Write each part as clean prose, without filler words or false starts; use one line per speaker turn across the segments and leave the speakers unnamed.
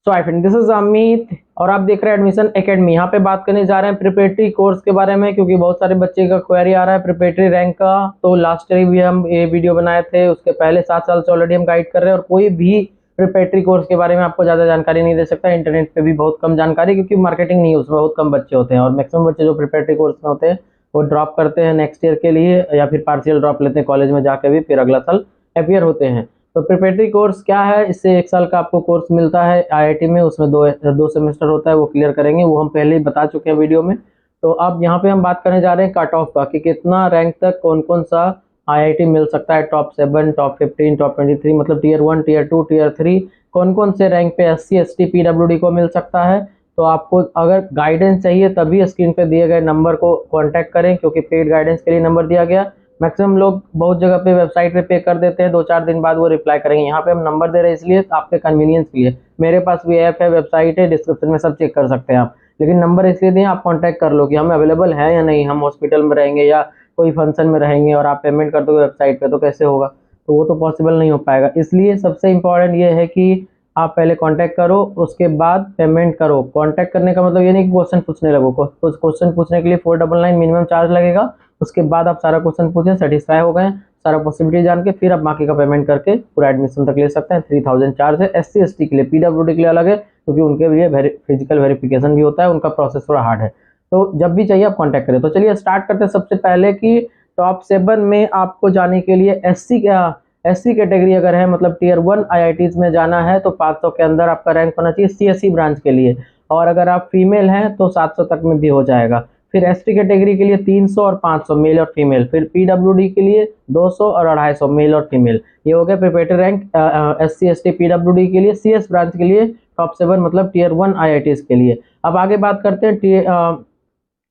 So I friend, this is Amit और आप देख रहे हैं एडमिशन एकेडमी। यहाँ पे बात करने जा रहे हैं प्रिपरेटरी कोर्स के बारे में, क्योंकि बहुत सारे बच्चे का क्वेरी आ रहा है प्रिपरेटरी रैंक का। तो लास्ट ईयर भी हम ये वीडियो बनाए थे, उसके पहले 7 साल से ऑलरेडी हम गाइड कर रहे हैं। और कोई भी प्रिपरेटरी कोर्स के बारे में आपको ज़्यादा जानकारी नहीं दे सकता। इंटरनेट पे भी बहुत कम जानकारी, क्योंकि मार्केटिंग नहीं है उसमें, बहुत कम बच्चे होते हैं। और मैक्सिमम बच्चे जो प्रिपरेटरी कोर्स में होते हैं वो ड्रॉप करते हैं नेक्स्ट ईयर के लिए, या फिर पार्शियल ड्रॉप लेते हैं कॉलेज में जाके भी, फिर अगला साल अपीयर होते हैं। तो प्रिपरेटरी कोर्स क्या है? इससे 1 साल का आपको कोर्स मिलता है आईआईटी में, उसमें दो सेमेस्टर होता है, वो क्लियर करेंगे, वो हम पहले ही बता चुके हैं वीडियो में। तो अब यहाँ पे हम बात करने जा रहे हैं कट ऑफ का, कि कितना रैंक तक कौन कौन सा आईआईटी मिल सकता है। टॉप 7, टॉप 15, टॉप 23, मतलब टीयर 1, टीयर 2, टीयर 3, कौन कौन से रैंक पे एससी, एसटी, पीडब्ल्यूडी को मिल सकता है। तो आपको अगर गाइडेंस चाहिए तभी स्क्रीन पे दिए गए नंबर को कॉन्टैक्ट करें, क्योंकि पेड गाइडेंस के लिए नंबर दिया गया। मैक्सिमम लोग बहुत जगह पे वेबसाइट पे कर देते हैं, 2-4 दिन बाद वो रिप्लाई करेंगे। यहाँ पे हम नंबर दे रहे हैं इसलिए आपके कन्वीनियंस के लिए। मेरे पास भी ऐप है, वेबसाइट है, डिस्क्रिप्शन में सब चेक कर सकते हैं आप। लेकिन नंबर इसलिए दें, आप कांटेक्ट कर लो कि हम अवेलेबल हैं या नहीं, हम हॉस्पिटल में रहेंगे या कोई फंक्शन में रहेंगे और आप पेमेंट कर दोगे वेबसाइट पे, तो कैसे होगा? तो वो तो पॉसिबल नहीं हो पाएगा। इसलिए सबसे इम्पोर्टेंट ये है कि आप पहले कांटेक्ट करो, उसके बाद पेमेंट करो। कांटेक्ट करने का मतलब ये नहीं कि क्वेश्चन पूछने लगो। कुछ क्वेश्चन पूछने के लिए 499 मिनिमम चार्ज लगेगा। उसके बाद आप सारा क्वेश्चन पूछें, सेटिस्फाई हो गए, सारा पॉसिबिलिटी जान के, फिर आप बाकी का पेमेंट करके पूरा एडमिशन तक ले सकते हैं। 3000 चार्ज है। एससी एसटी के लिए, पीडब्ल्यूडी के लिए अलग है, क्योंकि उनके लिए फिजिकल वेरिफिकेशन भी होता है, उनका प्रोसेस थोड़ा हार्ड है। तो जब भी चाहिए आप कांटेक्ट करें। तो चलिए स्टार्ट करते हैं सबसे पहले कि टॉप 7 में आपको जाने के लिए एससी कैटेगरी अगर है, मतलब टीयर 1 आईआईटीज में जाना है, तो 500 के अंदर आपका रैंक होना चाहिए सीएससी ब्रांच के लिए। और अगर आप फीमेल हैं तो 700 तक में भी हो जाएगा। फिर एसटी कैटेगरी के लिए 300 और 500 मेल और फीमेल। फिर पीडब्ल्यूडी के लिए 200 और 250 मेल और फीमेल। ये हो गया preparatory rank SC ST PWD के लिए। सीएस ब्रांच के लिए टॉप 7, मतलब टीयर 1 आईआईटीज के लिए। अब आगे बात करते हैं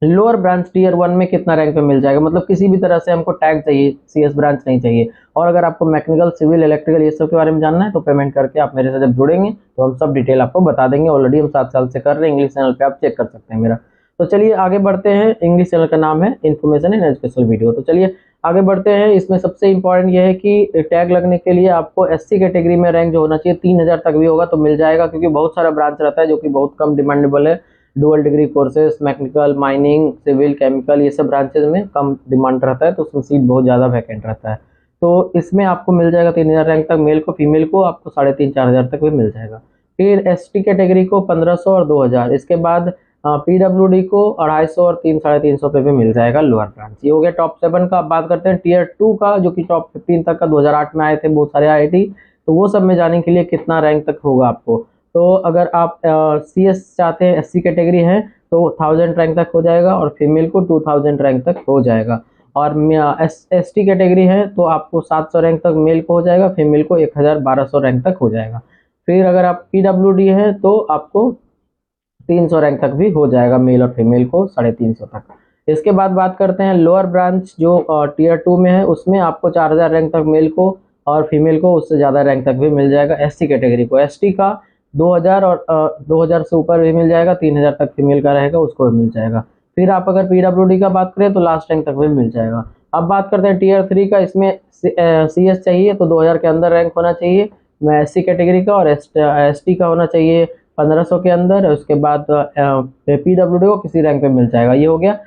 लोअर ब्रांच टीयर 1 में कितना रैंक पे मिल जाएगा। मतलब किसी भी तरह से हमको टैग चाहिए, सीएस ब्रांच नहीं चाहिए। और अगर आपको मैकेनिकल, सिविल, इलेक्ट्रिकल ये सब के बारे में जानना है तो पेमेंट करके आप मेरे से जब जुड़ेंगे तो हम सब डिटेल आपको बता देंगे। ऑलरेडी हम 7 साल से कर रहे हैं, इंग्लिश चैनल पे आप चेक कर सकते हैं मेरा। तो चलिए आगे बढ़ते हैं। इंग्लिश चैनल का नाम है इन्फॉर्मेशन इन एजुकेशनल वीडियो। तो चलिए आगे बढ़ते हैं। इसमें सबसे इंपॉर्टेंट ये है कि टैग लगने के लिए आपको एससी कैटेगरी में रैंक जो होना चाहिए 3000 तक भी होगा तो मिल जाएगा, क्योंकि बहुत सारा ब्रांच रहता है जो कि बहुत कम डिमांडेबल है। Dual degree courses, mechanical, mining, civil, chemical, ये सब ब्रांचेज में कम डिमांड रहता है, तो उसमें सीट बहुत ज़्यादा वैकेंट रहता है। तो इसमें आपको मिल जाएगा 3000 रैंक तक। मेल को, फीमेल को आपको 3500-4000 तक भी मिल जाएगा। फिर एसटी कैटेगरी को 1500 और 2000। इसके बाद पीडब्ल्यूडी को 250 और 300-350 पे भी मिल जाएगा लोअर ब्रांच। ये हो गया टॉप 7 का। अब बात करते हैं टीयर 2 का, जो कि टॉप 15 तक का 2008 में आए थे बहुत सारे आईआईटी। तो वो सब में जाने के लिए कितना रैंक तक होगा आपको? तो अगर आप सीएस चाहते हैं, एससी कैटेगरी है, तो 1000 रैंक तक हो जाएगा, और फीमेल को 2000 रैंक तक हो जाएगा। और एसटी कैटेगरी है तो आपको 700 रैंक तक मेल को हो जाएगा, फीमेल को 1200 रैंक तक हो जाएगा। फिर अगर आप पीडब्ल्यूडी है तो आपको 300 रैंक तक भी हो जाएगा, मेल और फीमेल को 350 तक। इसके बाद बात करते हैं लोअर ब्रांच जो टीयर 2 में है, उसमें आपको 4000 रैंक तक मेल को, और फीमेल को उससे ज़्यादा रैंक तक भी मिल जाएगा। एससी कैटेगरी को, एसटी का 2000 और 2000 से ऊपर भी मिल जाएगा, 3000 तक फीमेल का रहेगा, उसको भी मिल जाएगा। फिर आप अगर पीडब्ल्यूडी का बात करें तो लास्ट रैंक तक भी मिल जाएगा। अब बात करते हैं टीयर 3 का। इसमें सीएस चाहिए तो 2000 के अंदर रैंक होना चाहिए एससी कैटेगरी का, और एसटी का होना चाहिए 1500 के अंदर। उसके बाद पीडब्ल्यूडी को किसी रैंक पे मिल जाएगा। ये हो गया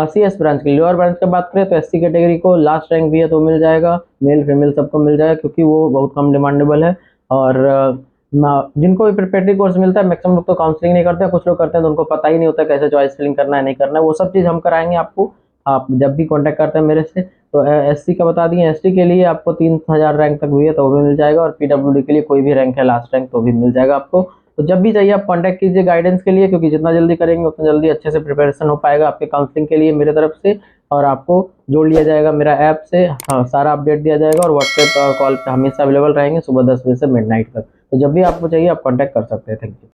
सीएस ब्रांच की। लोअर ब्रांच की बात करें तो एससी कैटेगरी को लास्ट रैंक भी है तो मिल जाएगा, मेल फीमेल सबको मिल जाएगा, क्योंकि वो बहुत कम डिमांडेबल है। और जिनको भी प्रिपरेटरी कोर्स मिलता है, मैक्सिमम लोग तो काउंसलिंग नहीं करते हैं, कुछ लोग करते हैं तो उनको पता ही नहीं होता कैसे चॉइस फिलिंग करना है, नहीं करना है। वो सब चीज़ हम कराएंगे आपको, आप जब भी कॉन्टैक्ट करते हैं मेरे से। तो एससी का बता दिए, एसटी के लिए आपको 3000 रैंक तक भी है तो वो भी मिल जाएगा, और पीडब्ल्यूडी के लिए कोई भी रैंक है लास्ट रैंक तो भी मिल जाएगा आपको। तो जब भी चाहिए आप कांटेक्ट कीजिए गाइडेंस के लिए, क्योंकि जितना जल्दी करेंगे उतना जल्दी अच्छे से प्रिपरेशन हो पाएगा आपके काउंसलिंग के लिए मेरे तरफ से। और आपको जोड़ लिया जाएगा मेरा ऐप से, हाँ, सारा अपडेट दिया जाएगा, और व्हाट्सएप और कॉल पे हमेशा अवेलेबल रहेंगे सुबह 10 बजे से मिडनाइट तक। तो जब भी आपको चाहिए आप कांटेक्ट कर सकते हैं। Thank you.